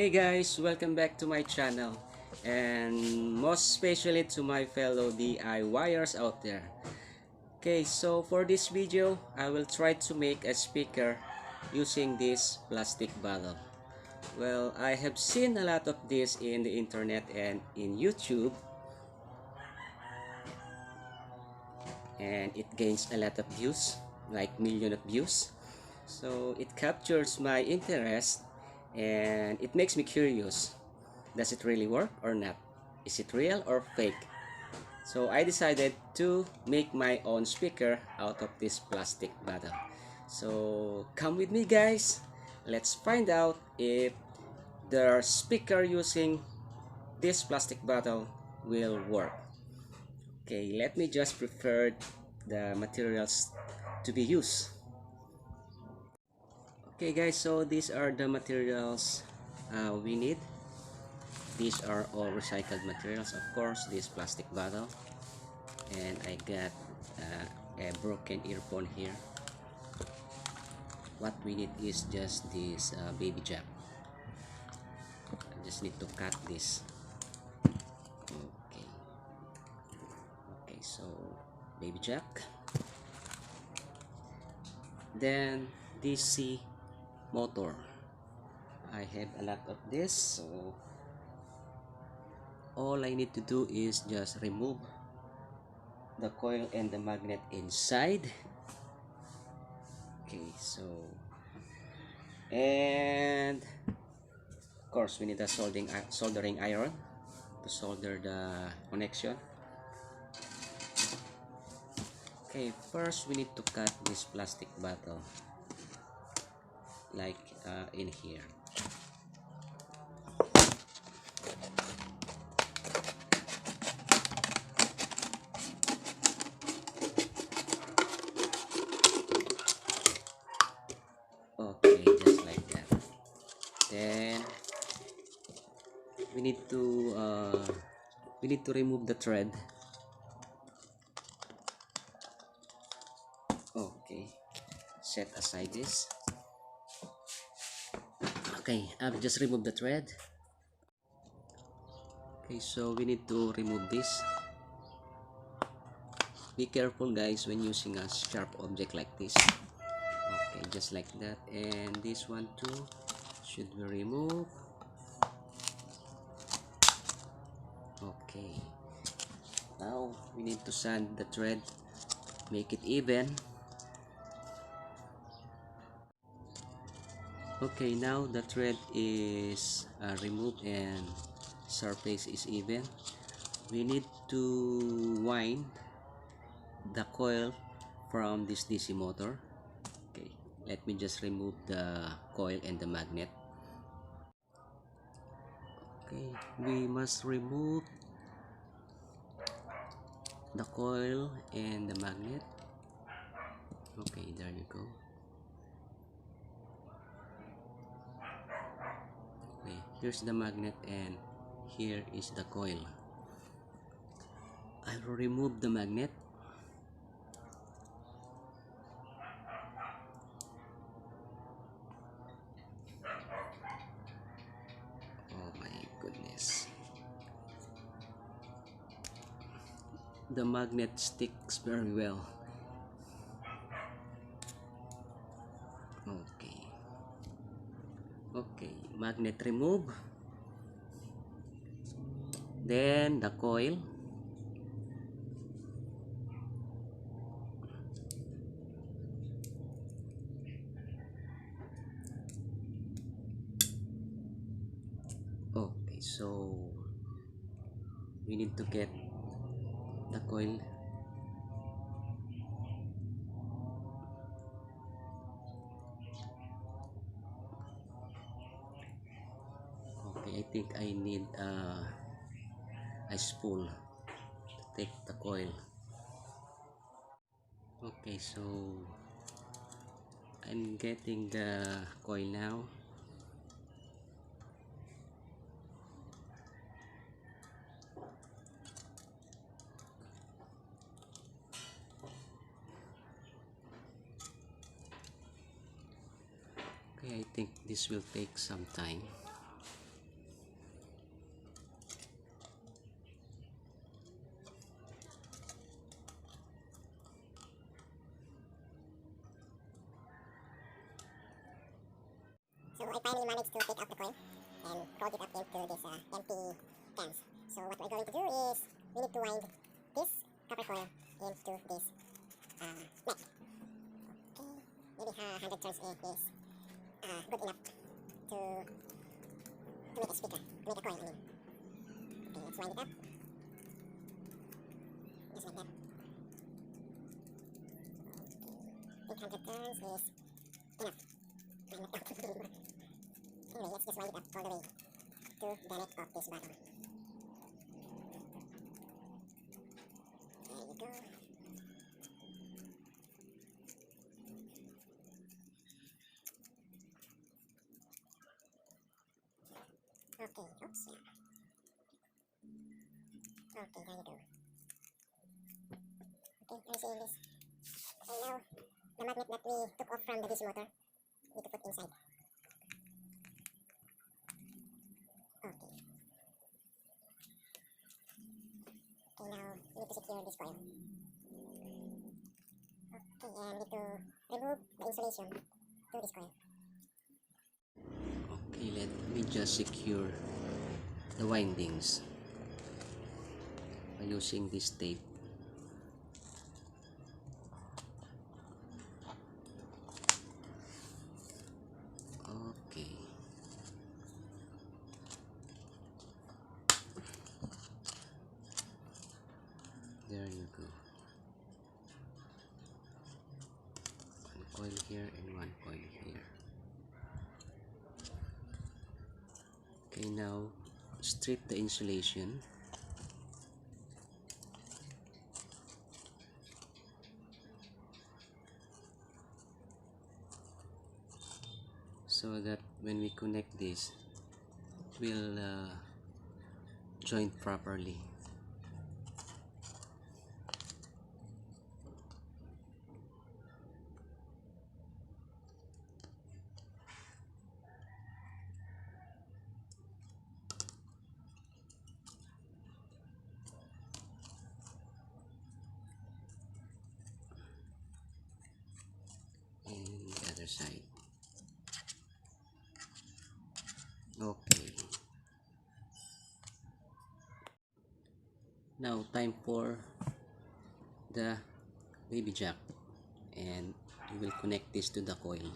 Hey guys, welcome back to my channel, and most especially to my fellow DIYers out there. Okay, so for this video, I will try to make a speaker using this plastic bottle. Well, I have seen a lot of this in the internet and in YouTube, and it gains a lot of views, like millions of views. So it captures my interest and it makes me curious. Does it really work or not? Is it real or fake? So I decided to make my own speaker out of this plastic bottle. So come with me guys. Let's find out if the speaker using this plastic bottle will work. Okay, let me just prepare the materials to be used. Okay guys, so these are the materials we need. These are all recycled materials, of course. This plastic bottle, and I got a broken earphone here. What we need is just this baby jack. I just need to cut this. Okay, so baby jack, then DC motor. I have a lot of this, so all I need to do is just remove the coil and the magnet inside. Okay, so, and of course we need a soldering iron to solder the connection. Okay, first we need to cut this plastic bottle like in here. Okay, just like that. Then we need to remove the thread. Okay, set aside this. Okay, I've just removed the thread. Okay, so we need to remove this. Be careful guys when using a sharp object like this. Okay, just like that. And this one too should be removed. Okay, now we need to sand the thread, make it even. Okay, now the thread is removed and surface is even. We need to wind the coil from this DC motor. Okay, let me just remove the coil and the magnet. Okay, we must remove the coil and the magnet. Okay, there you go. Okay, here's the magnet and here is the coil. I will remove the magnet. Oh my goodness. The magnet sticks very well. Okay, magnet remove. Then the coil. Okay, so we need to get the coil. Okay, I think I need a spool to take the coil. Okay, so I'm getting the coil now. Okay, I think this will take some time. So I finally managed to take out the coil and plug it up into this empty cans. So what we're going to do is we need to wind this copper coil into this neck. Okay, maybe 100 turns is good enough to make a speaker, to make a coil, I mean. Okay, let's wind it up. Just like that. 800 turns is enough. I'm not counting anymore. Anyway, let's just wind it up all the way to the neck of this bottle. There you go. Okay, oops, yeah. Okay, there you go. Okay, I'm seeing this. And now, the magnet that we took off from the DC motor, we need to put inside. Okay. Okay, now, we need to secure this coil. Okay, and we need to remove the insulation to this coil. Okay, let me just secure the windings by using this tape. Okay. There you go. One coil here and one coil here. Okay, now strip the insulation. So that when we connect this, it will join properly. And the other side. Okay. Now time for the baby jack, and we will connect this to the coil.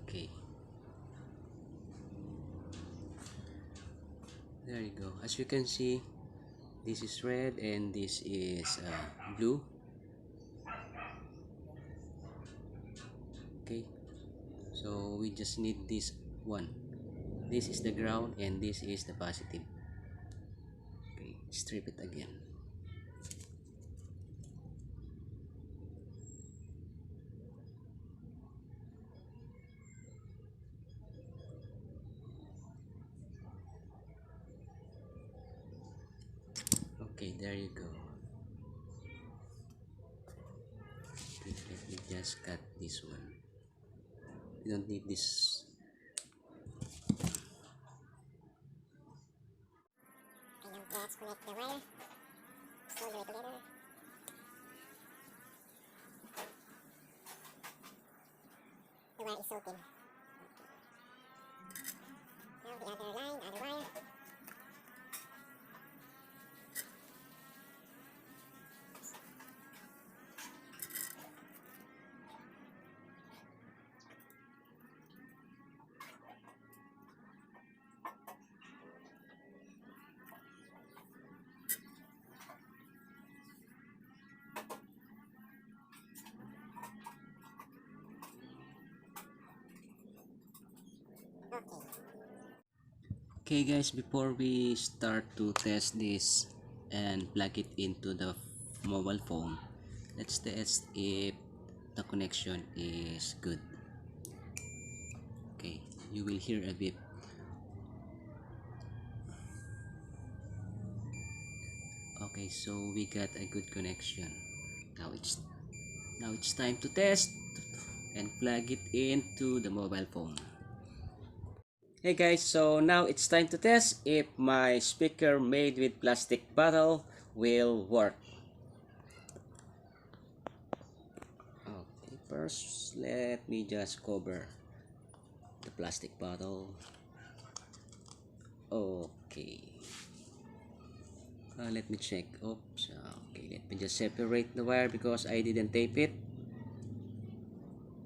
Okay, there you go. As you can see, this is red and this is blue. Okay, so we just need this one. This is the ground and this is the positive. Okay, strip it again. Okay, there you go. Okay, let me just cut this one. We don't need this. Okay, now let's connect the wire. All the way together. The wire is so thin. Now the other line, other wire. Okay. Okay guys, before we start to test this and plug it into the mobile phone, let's test if the connection is good. Okay, you will hear a beep. Okay, so we got a good connection. Now it's time to test and plug it into the mobile phone. Hey guys, so now it's time to test if my speaker made with plastic bottle will work. Okay, first let me just cover the plastic bottle. Okay. Let me check. Oops. Okay, let me just separate the wire because I didn't tape it.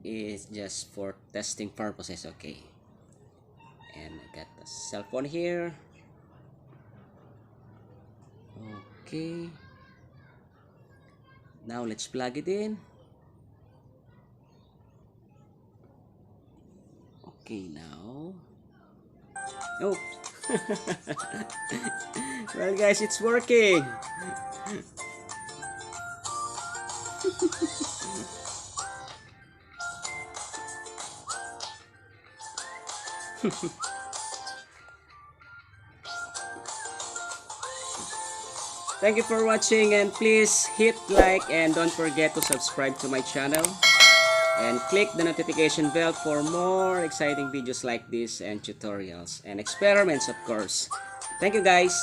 It's just for testing purposes. Okay. And I got the cell phone here. Okay. Now let's plug it in. Okay, now. Oh. Well guys, it's working. Thank you for watching, and please hit like and don't forget to subscribe to my channel and click the notification bell for more exciting videos like this and tutorials and experiments, of course. Thank you guys.